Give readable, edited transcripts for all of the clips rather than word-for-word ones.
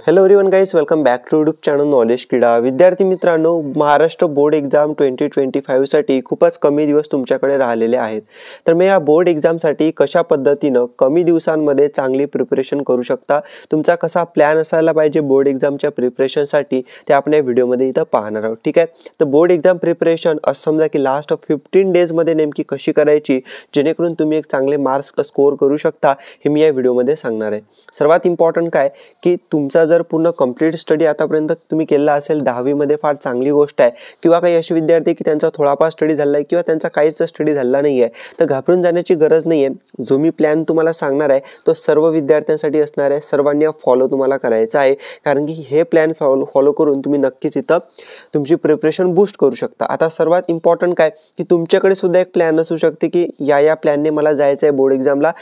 Hello everyone guys, welcome back to YouTube channel knowledge Krida. विद्यार्थी मित्रांनो, Maharashtra board exam 2025साठी खूपच कमी दिवस तुमच्याकडे राहिलेले आहेत. तर मी या बोर्ड एक्झामसाठी कशा पद्धतीनं कमी दिवसांमध्ये चांगली प्रिपरेशन करू शकता, तुमचा कसा प्लॅन असायला पाहिजे बोर्ड एक्झामच्या प्रिपरेशनसाठी, ते आपण या व्हिडिओमध्ये इथं पाहणार आहोत. ठीक आहे. तर बोर्ड एक्झाम प्रिपरेशन असं समजा की लास्ट 15 डेजमध्ये नेमकी कशी करायची, जेणेकरून तुम्ही एक चांगले मार्क्स स्कोअर करू शकता, हे मी या व्हिडिओमध्ये सांगणार आहे. सर्वात इम्पॉर्टंट काय की तुमचा जर पूर्ण कंप्लीट स्टडी आतापर्यंत तुम्ही केला असेल 10वी मध्ये, फार चांगली गोष्ट आहे. किंवा काही असे विद्यार्थी की त्यांचा थोडाफार स्टडी झाला आहे किंवा त्यांचा काहीच स्टडी झाला नाही आहे, तर घाबरून जाण्याची गरज नाही आहे. जो मी प्लॅन तुम्हाला सांगणार आहे तो सर्व विद्यार्थ्यांसाठी असणार आहे. सर्वांनी फॉलो तुम्हाला करायचा आहे, कारण की हे प्लॅन फॉलो करून तुम्ही नक्कीच इथं तुमची प्रिपरेशन बूस्ट करू शकता. आता सर्वात इम्पॉर्टंट काय की तुमच्याकडे सुद्धा एक प्लॅन असू शकते की या प्लॅनने मला जायचं आहे बोर्ड एक्झामला,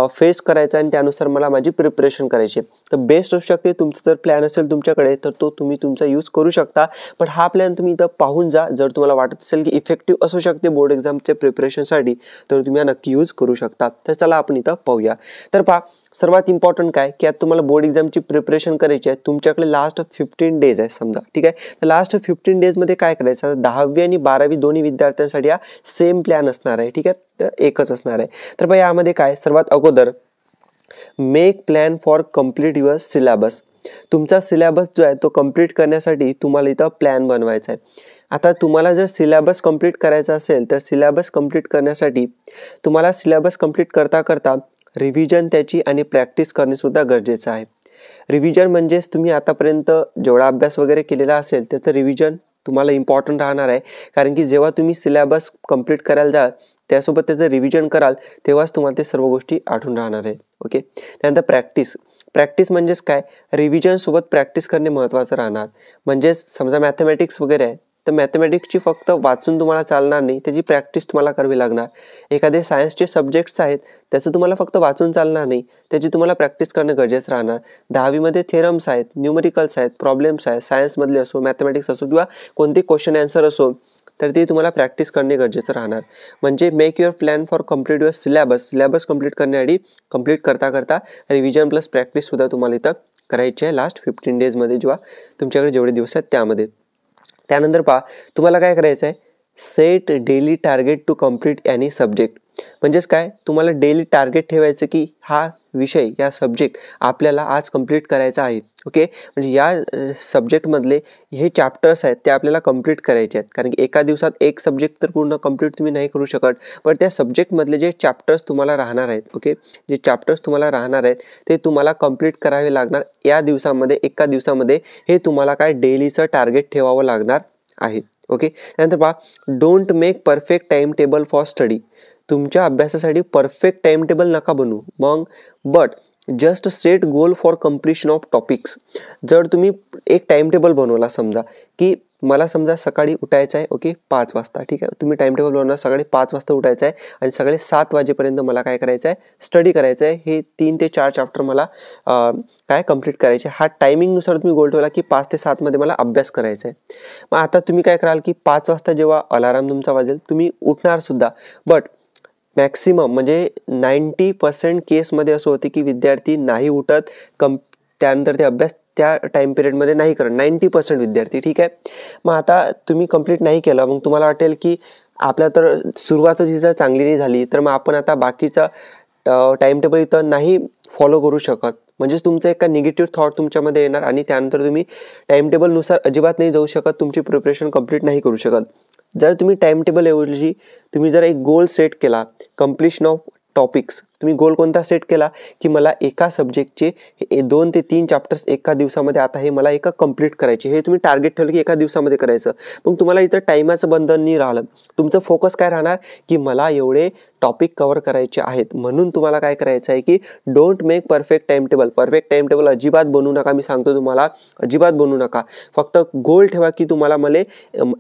फेस करायचं आणि त्यानुसार मला माझी प्रिपरेशन करायची. तर बेस्ट असू शकते तुमचं जर प्लॅन असेल तुमच्याकडे तर तो तुम्ही तुमचा यूज करू शकता. पण हा प्लॅन तुम्ही इथं पाहून जा. जर तुम्हाला वाटत असेल की इफेक्टिव्ह असू शकते बोर्ड एक्झामच्या प्रिपरेशनसाठी, तर तुम्ही नक्की यूज करू शकता. तर चला आपण इथं पाहूया. तर पहा, सर्वात इम्पॉर्टंट काय की आता तुम्हाला बोर्ड एक्झामची प्रिपरेशन करायची आहे. तुमच्याकडे लास्ट 15 डेज आहे समजा. ठीक आहे. तर लास्ट 15 डेजमध्ये काय करायचं, 10वी आणि 12वी दोन्ही विद्यार्थ्यांसाठी हा सेम प्लॅन असणार आहे. ठीक आहे. तर एकच असणार आहे. तर पहा, यामध्ये काय, सर्वात अगोदर make plan for complete your syllabus. तुमचा सिलेबस जो आहे तो कंप्लीट करण्यासाठी तुम्हाला इथं प्लॅन बनवायचा आहे. आता तुम्हाला जर सिलेबस कंप्लीट करायचा असेल तर सिलेबस कंप्लीट करण्यासाठी तुम्हाला सिलेबस कंप्लीट करता करता रिव्हिजन त्याची आणि प्रॅक्टिस करणे सुद्धा गरजेचं आहे. रिव्हिजन म्हणजेच तुम्ही आतापर्यंत जेवढा अभ्यास वगैरे केलेला असेल त्याचं रिव्हिजन तुम्हाला इम्पॉर्टंट राहणार आहे. कारण की जेव्हा तुम्ही सिलेबस कंप्लीट करायला जाल त्यासोबत त्याचं रिव्हिजन कराल तेव्हाच तुम्हाला ते सर्व गोष्टी आठवून राहणार आहे. ओके. त्यानंतर प्रॅक्टिस म्हणजेच काय, रिव्हिजन सोबत प्रॅक्टिस करणे महत्त्वाचं राहणार. म्हणजेच समजा मॅथमॅटिक्स वगैरे आहे तर मॅथमॅटिक्सची फक्त वाचून तुम्हाला चालणार नाही, त्याची प्रॅक्टिस तुम्हाला करावी लागणार. एखादे सायन्सचे सब्जेक्ट्स आहेत त्याचं तुम्हाला फक्त वाचून चालणार नाही, त्याची तुम्हाला प्रॅक्टिस करणं गरजेचं राहणार. 10वीमध्ये थेरम्स आहेत, न्यूमरिकल्स आहेत, प्रॉब्लेम्स आहेत, सायन्समधले असो, मॅथमॅटिक्स असो किंवा कोणते क्वेश्चन आन्सर असो, तर ते तुम्हाला प्रॅक्टिस करणे गरजेचं राहणार. म्हणजे make your plan for complete your syllabus complete करण्याआधी कंप्लीट करता करता रिव्हिजन प्लस प्रॅक्टिस सुद्धा तुम्हाला इथं करायची आहे लास्ट 15 डेजमध्ये, जेव्हा तुमच्याकडे जेवढे दिवस आहेत त्यामध्ये. त्यानंतर पहा, तुम्हाला काय करायचं आहे, set daily target to complete any subject. म्हणजेच काय, तुम्हाला डेली टार्गेट ठेवायचं की हा विषय, या सब्जेक्ट आपल्याला आज कंप्लीट करायचा आहे. ओके. म्हणजे या सब्जेक्टमधले हे चॅप्टर्स आहेत ते आपल्याला कंप्लीट करायचे आहेत. कारण की एका दिवसात एक सब्जेक्ट तर पूर्ण कंप्लीट तुम्ही नाही करू शकत, पण त्या सब्जेक्टमधले जे चॅप्टर्स तुम्हाला राहणार आहेत, ओके, जे चॅप्टर्स तुम्हाला राहणार आहेत ते तुम्हाला कंप्लीट करावे लागणार या दिवसामध्ये, एका दिवसामध्ये. हे तुम्हाला काय डेलीचं टार्गेट ठेवावं लागणार आहे. ओके. त्यानंतर पहा, don't make perfect time table for study. तुमच्या अभ्यासासाठी परफेक्ट टाइम टेबल नका बनवू मग, but just set goal for completion of topics. जर तुम्ही एक टाइम टेबल बनवला, समजा की मला समजा सकाळी उठायचं आहे, ओके, 5 वाजता. ठीक आहे. तुम्ही टाइम टेबल बनवणार, सकाळी 5 वाजता उठायचं आहे आणि सकाळी 7 वाजेपर्यंत मला काय करायचं आहे, स्टडी करायचं आहे. हे 3 ते 4 चॅप्टर मला काय कंप्लीट करायचे. हा टायमिंगनुसार तुम्ही गोल ठेवला की 5 ते 7 मध्ये मला अभ्यास करायचा आहे. मग आता तुम्ही काय कराल की 5 वाजता जेव्हा अलाराम तुमचा वाजेल तुम्ही उठणार सुद्धा, बट मॅक्सिमम म्हणजे 90% केसमध्ये असं होते की विद्यार्थी नाही उठत, त्यानंतर ते अभ्यास त्या टाइम पिरियडमध्ये नाही करत, 90% विद्यार्थी. ठीक आहे. मग आता तुम्ही कंप्लीट नाही केलं, मग तुम्हाला वाटेल की आपल्या तर सुरुवातच जर चांगली नाही झाली तर मग आपण आता बाकीचा टाइम टेबल इथं नाही फॉलो करू शकत. म्हणजेच तुमचं एका निगेटिव्ह थॉट तुमच्यामध्ये येणार आणि त्यानंतर तुम्ही टाइम टेबलनुसार अजिबात नाही जाऊ शकत, तुमची प्रिपरेशन कंप्लीट नाही करू शकत. जर तुम्ही टाइम टेबल ऐवजी तुम्ही जर एक गोल सेट केला, कम्प्लिशन ऑफ टॉपिक्स, तुम्ही गोल कोणता सेट केला की मला एका सब्जेक्टचे 2 ते 3 चॅप्टर्स एका दिवसामध्ये आता हे मला एका कंप्लीट करायचे, हे तुम्ही टार्गेट ठेवलं की एका दिवसामध्ये करायचं. मग तुम्हाला इथं टायमाचं बंधन नाही राहिलं. तुमचं फोकस काय राहणार की मला एवढे टॉपिक कव्हर करायचे आहेत. म्हणून तुम्हाला काय करायचं आहे की don't make perfect time table. Perfect time table अजिबात बनवू नका, मी सांगतो तुम्हाला, अजिबात बनवू नका. फक्त गोल ठेवा की तुम्हाला मला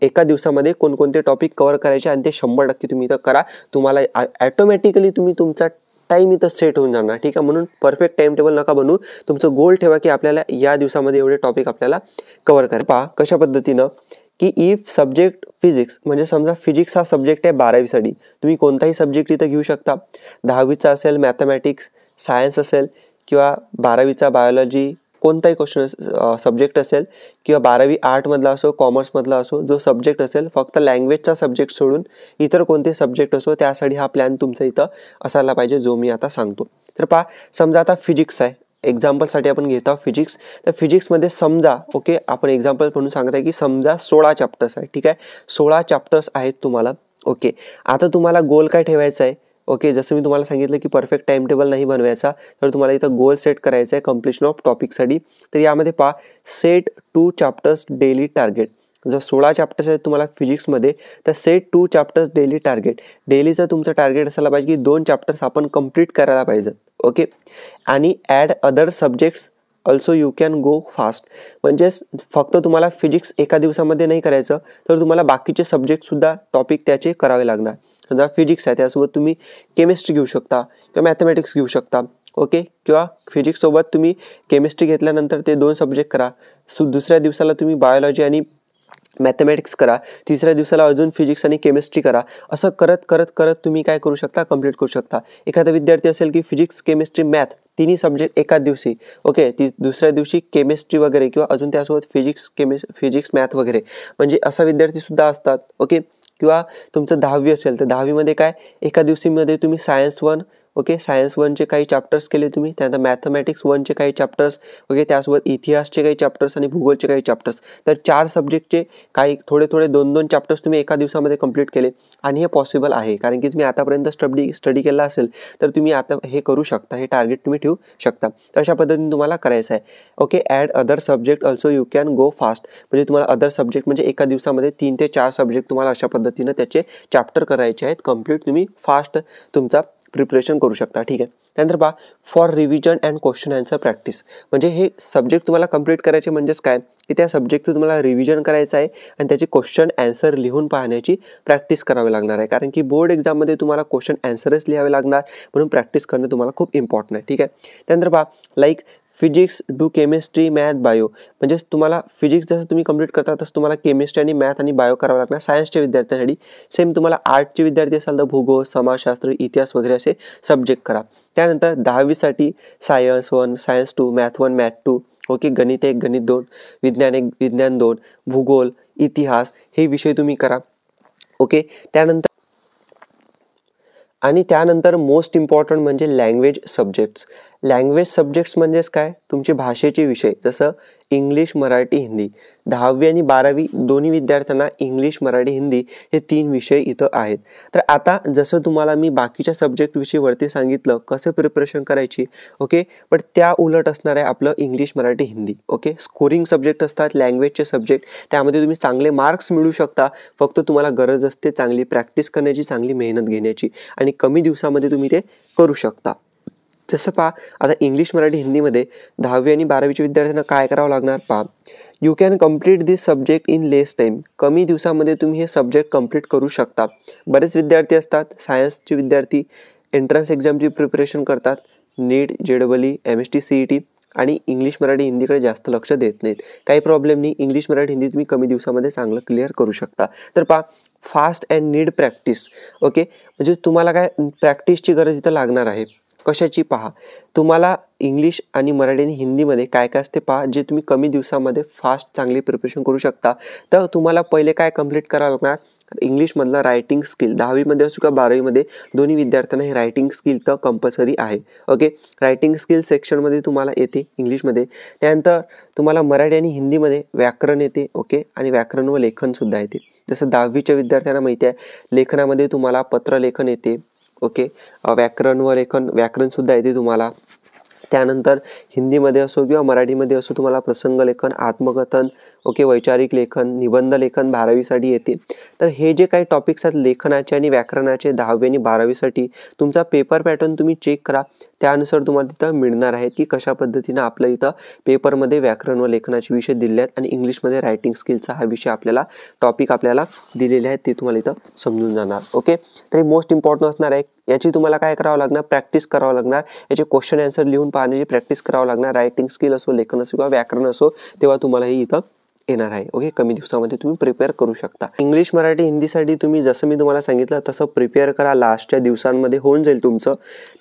एका दिवसामध्ये कोणकोणते टॉपिक कव्हर करायचे आणि ते 100% तुम्ही इथं करा. तुम्हाला ऑटोमॅटिकली तुम्ही तुमचा टाइम इथं सेट होऊन जाणार. ठीक आहे. म्हणून परफेक्ट टाइम टेबल नका बनवू, तुमचं गोल ठेवा की आपल्याला या दिवसामध्ये एवढे टॉपिक आपल्याला कव्हर करा. पहा कशा पद्धतीनं की इफ सब्जेक्ट फिजिक्स, म्हणजे समजा फिजिक्स हा सब्जेक्ट आहे 12वीसाठी, तुम्ही कोणताही सब्जेक्ट इथं घेऊ शकता. 10वीचा असेल मॅथमॅटिक्स, सायन्स असेल किंवा 12वीचा बायोलॉजी, कोणताही क्वेश्चन सब्जेक्ट असेल किंवा 12वी आर्टमधला असो कॉमर्समधला असो, जो सब्जेक्ट असेल फक्त लँग्वेजचा सब्जेक्ट सोडून इतर कोणते सब्जेक्ट असो त्यासाठी हा प्लॅन तुमचा इथं असायला पाहिजे जो मी आता सांगतो. तर पहा, समजा आता फिजिक्स आहे, एक्झाम्पलसाठी आपण घेत आहोत फिजिक्स. तर फिजिक्समध्ये समजा ओके आपण एक्झाम्पल म्हणून सांगत आहे की समजा 16 चॅप्टर्स आहे. ठीक आहे, 16 चॅप्टर्स आहेत तुम्हाला. ओके, आता तुम्हाला गोल काय ठेवायचा आहे. ओके, जसं मी तुम्हाला सांगितलं की परफेक्ट टाइम टेबल नाही बनवायचा, तर तुम्हाला इथं गोल सेट करायचा आहे कम्प्लिशन ऑफ टॉपिकसाठी. तर यामध्ये पहा, सेट 2 चॅप्टर्स डेली टार्गेट. जर 16 चॅप्टर्स आहेत तुम्हाला फिजिक्समध्ये, तर सेट 2 चॅप्टर्स डेली टार्गेट. डेलीचं तुमचं टार्गेट असायला पाहिजे की 2 चॅप्टर्स आपण कंप्लीट करायला पाहिजे. ओके, आणि add other subjects also you can go fast. म्हणजेच फक्त तुम्हाला फिजिक्स एका दिवसामध्ये नाही करायचं, तर तुम्हाला बाकीचे सब्जेक्टसुद्धा टॉपिक त्याचे करावे लागणार. समजा फिजिक्स आहे त्यासोबत तुम्ही केमिस्ट्री घेऊ शकता किंवा मॅथमॅटिक्स घेऊ शकता. ओके, किंवा फिजिक्ससोबत तुम्ही केमिस्ट्री घेतल्यानंतर ते 2 सब्जेक्ट करा. दुसऱ्या दिवसाला तुम्ही बायोलॉजी आणि मॅथमॅटिक्स करा, तिसऱ्या दिवसाला अजून फिजिक्स आणि केमिस्ट्री करा. असं करत करत करत तुम्ही काय करू शकता, कंप्लीट करू शकता. एखादा विद्यार्थी असेल की फिजिक्स केमिस्ट्री मॅथ तिन्ही सब्जेक्ट एकाच दिवशी, ओके, दुसऱ्या दिवशी केमिस्ट्री वगैरे किंवा अजून त्यासोबत फिजिक्स मॅथ वगैरे, म्हणजे असा विद्यार्थीसुद्धा असतात. ओके, किंवा तुमचं 10वी असेल तर 10वीमध्ये काय एका दिवशीमध्ये तुम्ही सायन्स 1 ओके, सायन्स 1चे काही चॅप्टर्स केले तुम्ही, त्यानंतर मॅथमॅटिक्स 1चे काही चॅप्टर्स, ओके, त्यासोबत इतिहासचे काही चॅप्टर्स आणि भूगोलचे काही चॅप्टर्स. तर 4 सब्जेक्टचे काही थोडे 2-2 चॅप्टर्स तुम्ही एका दिवसामध्ये कंप्लीट केले. आणि हे पॉसिबल आहे कारण की तुम्ही आतापर्यंत स्टडी केला असेल, तर तुम्ही आता हे करू शकता, हे टार्गेट तुम्ही ठेवू शकता. तर अशा पद्धतीने तुम्हाला करायचं आहे. Okay, add other subject also you can go fast. म्हणजे तुम्हाला अदर सब्जेक्ट म्हणजे एका दिवसामध्ये 3 ते 4 सब्जेक्ट तुम्हाला अशा पद्धतीनं त्याचे चॅप्टर करायचे आहेत कंप्लीट. तुम्ही फास्ट तुमचा प्रिपरेशन करू शकता. ठीक आहे, त्यानंतर पहा, for revision and question answer practice. म्हणजे हे सब्जेक्ट तुम्हाला कंप्लीट करायचे म्हणजेच काय की त्या सब्जेक्टचं तुम्हाला रिव्हिजन करायचं आहे आणि त्याचे क्वेश्चन आन्सर लिहून पाहण्याची प्रॅक्टिस करावी लागणार आहे. कारण की बोर्ड एक्झाममध्ये तुम्हाला क्वेश्चन आन्सरच लिहावे लागणार, म्हणून प्रॅक्टिस करणं तुम्हाला खूप इम्पॉर्टंट आहे. ठीक आहे, त्यानंतर पहा, like physics do chemistry math bio. म्हणजेच तुम्हाला फिजिक्स जसं तुम्ही कंप्लीट करता तसं तुम्हाला केमिस्ट्री आणि मॅथ आणि बायो करावं लागणार सायन्सच्या विद्यार्थ्यांसाठी. सेम तुम्हाला आर्टचे विद्यार्थी असाल तर भूगोल, समाजशास्त्र, इतिहास वगैरे असे सब्जेक्ट करा. त्यानंतर 10वीसाठी science 1, science 2, math 1, math 2, okay, गणित 1, गणित 2, विज्ञान 1, विज्ञान 2, भूगोल, इतिहास हे विषय तुम्ही करा. ओके, त्यानंतर मोस्ट इम्पॉर्टंट म्हणजे लँग्वेज सब्जेक्ट्स. लँग्वेज सब्जेक्ट्स म्हणजेच काय, तुमचे भाषेचे विषय, जसं इंग्लिश, मराठी, हिंदी. 10वी आणि 12वी दोन्ही विद्यार्थ्यांना इंग्लिश, मराठी, हिंदी हे 3 विषय इथं आहेत. तर आता जसं तुम्हाला मी बाकीच्या सब्जेक्टविषयी वरती सांगितलं कसं प्रिपरेशन करायची, ओके, पण त्या उलट असणार आहे आपलं English, Marathi, Hindi. Okay, scoring subject असतात लँग्वेजचे सब्जेक्ट, त्यामध्ये तुम्ही चांगले मार्क्स मिळवू शकता. फक्त तुम्हाला गरज असते चांगली प्रॅक्टिस करण्याची, चांगली मेहनत घेण्याची, आणि कमी दिवसामध्ये तुम्ही ते करू शकता. जसं पहा, आता इंग्लिश, मराठी, हिंदीमध्ये 10वी आणि 12वीच्या विद्यार्थ्यांना काय करावं लागणार पहा, you can complete this subject in less time. कमी दिवसामध्ये तुम्ही हे सब्जेक्ट कंप्लीट करू शकता. बरेच विद्यार्थी असतात, सायन्सचे विद्यार्थी एंट्रन्स एक्झामची प्रिपरेशन करतात, नीट, JEE, MST CET, आणि इंग्लिश, मराठी, हिंदीकडे जास्त लक्ष देत नाहीत. काही प्रॉब्लेम नाही, इंग्लिश, मराठी, हिंदी तुम्ही कमी दिवसामध्ये चांगलं क्लिअर करू शकता. तर पहा, fast and need practice. Okay, म्हणजे तुम्हाला काय प्रॅक्टिसची गरज इथं लागणार आहे. कशाची पहा, तुम्हाला इंग्लिश आणि मराठी आणि हिंदीमध्ये काय काय असते पहा, जे तुम्ही कमी दिवसामध्ये फास्ट चांगली प्रिपरेशन करू शकता. तर तुम्हाला पहिले काय कंप्लीट करावं लागणार, इंग्लिशमधलं रायटिंग स्किल. 10वीमध्ये असो किंवा 12वीमध्ये दोन्ही विद्यार्थ्यांना हे रायटिंग स्किल तर कंपल्सरी आहे. ओके, रायटिंग स्किल सेक्शनमध्ये तुम्हाला येते इंग्लिशमध्ये. त्यानंतर तुम्हाला मराठी आणि हिंदीमध्ये व्याकरण येते. ओके, आणि व्याकरण व लेखनसुद्धा येते. जसं 10वीच्या विद्यार्थ्यांना माहिती आहे लेखनामध्ये तुम्हाला पत्रलेखन येते. ओके, व्याकरणसुद्धा येते तुम्हाला. त्यानंतर हिंदीमध्ये असो किंवा मराठीमध्ये असो तुम्हाला प्रसंग लेखन, आत्मकथन, ओके, वैचारिक लेखन, निबंध लेखन 12वीसाठी येते. तर हे जे काही टॉपिक्स आहेत लेखनाचे आणि व्याकरणाचे 10वी आणि 12वीसाठी, तुमचा पेपर पॅटर्न तुम्ही चेक करा. त्यानुसार तुम्हाला तिथं मिळणार आहे की कशा पद्धतीनं आपल्या इथं पेपरमध्ये व्याकरण व लेखनाचे विषय दिले आहेत आणि इंग्लिशमध्ये रायटिंग स्किलचा हा विषय आपल्याला टॉपिक आपल्याला दिलेले आहेत, ते तुम्हाला इथं समजून जाणार. ओके, तर हे मोस्ट इम्पॉर्टंट असणार आहे. याची तुम्हाला काय करावं लागणार, प्रॅक्टिस करावं लागणार. याचे क्वेश्चन आन्सर लिहून पाहण्याची प्रॅक्टिस करावं लागणार. रायटिंग स्किल असो, लेखन असो किंवा व्याकरण असो, तेव्हा तुम्हाला हे इथं येणार आहे. ओके, कमी दिवसामध्ये तुम्ही प्रिपेअर करू शकता. इंग्लिश, मराठी, हिंदीसाठी तुम्ही जसं मी तुम्हाला सांगितलं तसं प्रिपेअर करा. लास्टच्या दिवसांमध्ये होऊन जाईल तुमचं.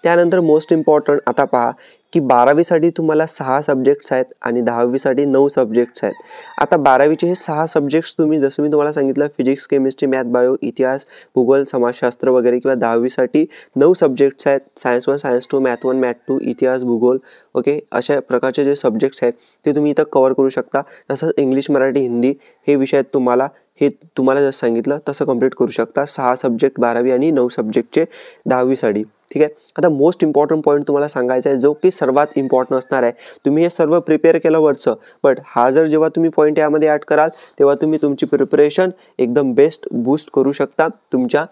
त्यानंतर मोस्ट इम्पॉर्टंट आता पहा, की 12वीसाठी तुम्हाला 6 सब्जेक्ट्स आहेत आणि 10वीसाठी 9 सब्जेक्ट्स आहेत. आता 12वीचे हे 6 सब्जेक्ट्स तुम्ही जसं मी तुम्हाला सांगितलं फिजिक्स, केमिस्ट्री, मॅथ, बायो, इतिहास, भूगोल, समाजशास्त्र वगैरे किंवा 10वीसाठी 9 सब्जेक्ट्स आहेत. सायन्स 1, सायन्स 2, मॅथ 1, मॅथ 2, इतिहास, भूगोल, ओके. अशा प्रकारचे जे सब्जेक्ट्स आहेत ते तुम्ही इथं कव्हर करू शकता. तसंच इंग्लिश, मराठी, हिंदी हे विषय आहेत हे तुम्हाला जसं सांगितलं तसं कंप्लीट करू शकता. 6 सब्जेक्ट 12वी आणि 9 सब्जेक्टचे 10वीसाठी. ठीक आहे. आता मोस्ट इम्पॉर्टंट पॉईंट तुम्हाला सांगायचा आहे जो की सर्वात इम्पॉर्टंट असणार आहे. तुम्ही हे सर्व प्रिपेअर केलं वरचं, बट हा जर जेव्हा तुम्ही पॉईंट यामध्ये ॲड कराल तेव्हा तुम्ही तुमची प्रिपरेशन एकदम बेस्ट बूस्ट करू शकता. तुमच्या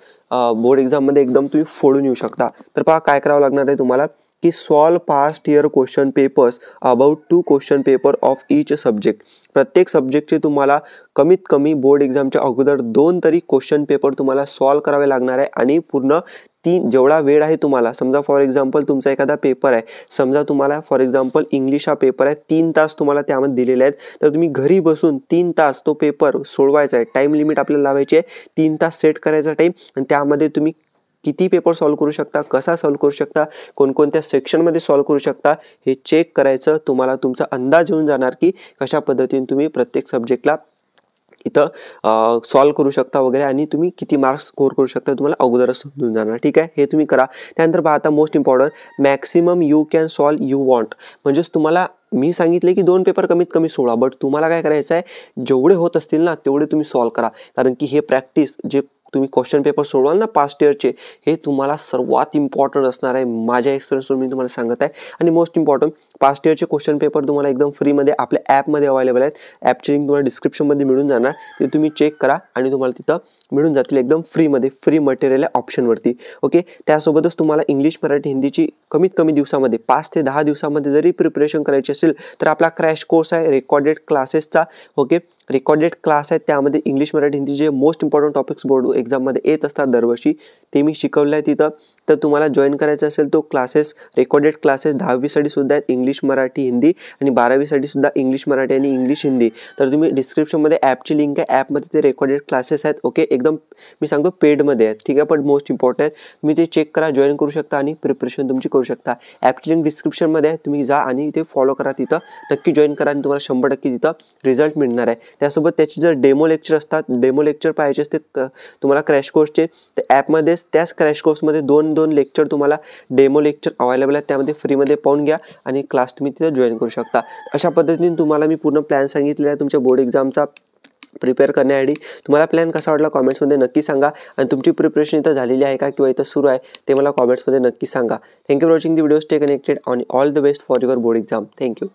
बोर्ड एक्झाममध्ये एकदम तुम्ही फोडून येऊ शकता. तर पहा काय करावं लागणार आहे तुम्हाला की solve past year question papers about 2 question paper of each subject. प्रत्येक सब्जेक्टचे तुम्हाला कमीत कमी बोर्ड एक्झामच्या अगोदर 2 तरी क्वेश्चन पेपर तुम्हाला सॉल्व करावे लागणार आहे आणि पूर्ण 3 जेवढा वेळ आहे तुम्हाला, समजा फॉर एक्झाम्पल तुमचा एखादा पेपर आहे, समजा तुम्हाला फॉर एक्झाम्पल इंग्लिश हा पेपर आहे, 3 तास तुम्हाला त्यामध्ये दिलेले आहेत, तर तुम्ही घरी बसून 3 तास तो पेपर सोडवायचा आहे. टाईम लिमिट आपल्याला लावायची आहे, 3 तास सेट करायचा टाईम आणि त्यामध्ये तुम्ही किती पेपर सॉल्व करू शकता, कसा सॉल्व करू शकता, कोणकोणत्या सेक्शनमध्ये सॉल्व करू शकता हे चेक करायचं. तुम्हाला तुमचा अंदाज येऊन जाणार की कशा पद्धतीने तुम्ही प्रत्येक सब्जेक्टला इथं सॉल्व करू शकता वगैरे आणि तुम्ही किती मार्क्स स्कोर करू शकता तुम्हाला अगोदरच समजून जाणार. ठीक आहे, हे तुम्ही करा. त्यानंतर पहा आता most important maximum you can solve you want. म्हणजेच तुम्हाला मी सांगितले की 2 पेपर कमीत कमी सोडा, बट तुम्हाला काय करायचं आहे जेवढे होत असतील ना तेवढे तुम्ही सॉल्व करा. कारण की हे प्रॅक्टिस जे तुम्ही क्वेश्चन पेपर सोडवाल ना पास्ट इयरचे, हे तुम्हाला सर्वात इम्पॉर्टंट असणार आहे. माझ्या एक्सपिरियन्सवरून मी तुम्हाला सांगत आहे. आणि मोस्ट इम्पॉर्टंट पास्ट इयरचे क्वेश्चन पेपर तुम्हाला एकदम फ्रीमध्ये आपल्या ॲपमध्ये अवेलेबल आहेत. ॲपची लिंक तुम्हाला डिस्क्रिप्शनमध्ये मिळून जाणार, ते तुम्ही चेक करा आणि तुम्हाला तिथं मिळून जातील एकदम फ्रीमध्ये. फ्री मटेरियल आहे ऑप्शनवरती. ओके. त्यासोबतच तुम्हाला इंग्लिश, मराठी, हिंदीची कमीत कमी दिवसामध्ये 5 ते 10 दिवसामध्ये जरी प्रिपरेशन करायची असेल तर आपला क्रॅश कोर्स आहे रेकॉर्डेड क्लासेसचा. ओके. रेकॉर्डेड क्लास आहेत, त्यामध्ये इंग्लिश, मराठी, हिंदी जे मोस्ट इम्पॉर्टंट टॉपिक्स बोर्ड एक्झाममध्ये येत असतात दरवर्षी ते मी शिकवलं आहे तिथं. तर तुम्हाला जॉईन करायचं असेल तो क्लासेस, रेकॉर्डेड क्लासेस 10वीसाठी सुद्धा आहेत, इंग्लिश, मराठी, हिंदी आणि 12वीसाठी सुद्धा इंग्लिश, मराठी आणि इंग्लिश, हिंदी. तर तुम्ही डिस्क्रिप्शनमध्ये ॲपची लिंक आहे, ॲपमध्ये ते रेकॉर्डेड क्लासेस आहेत. ओके. एकदम मी सांगतो पेडमध्ये आहेत. ठीक आहे, पण मोस्ट इम्पॉर्टंट आहे. तुम्ही ते चेक करा, जॉईन करू शकता आणि प्रिपरेशन तुमची करू शकता. ॲपची लिंक डिस्क्रिप्शनमध्ये आहे, तुम्ही जा आणि ते फॉलो करा. तिथं नक्की जॉईन करा आणि तुम्हाला 100% तिथं रिझल्ट मिळणार आहे. त्यासोबत त्याची जर डेमो लेक्चर असतात, डेमो लेक्चर पाहिजे असते तुम्हाला क्रॅश कोर्सचे, तर ॲपमध्येच त्याच क्रॅश कोर्समध्ये 2 लेक्चर तुम्हाला डेमो लेक्चर अवेलेबल आहेत, त्यामध्ये फ्रीमध्ये पाहून घ्या आणि क्लास तुम्ही तिथं जॉईन करू शकता. अशा पद्धतीने तुम्हाला मी पूर्ण प्लॅन सांगितलेला आहे तुमच्या बोर्ड एक्झामचा प्रिपेअर करण्यासाठी. तुम्हाला प्लॅन कसा वाटला कॉमेंट्समध्ये नक्की सांगा आणि तुमची प्रिपरेशन इथं झालेली आहे का किंवा इथं सुरू आहे ते मला कॉमेंट्समध्ये नक्की सांगा. Thank you for watching the video. Stay connected आणि all the best for your board exam. Thank you.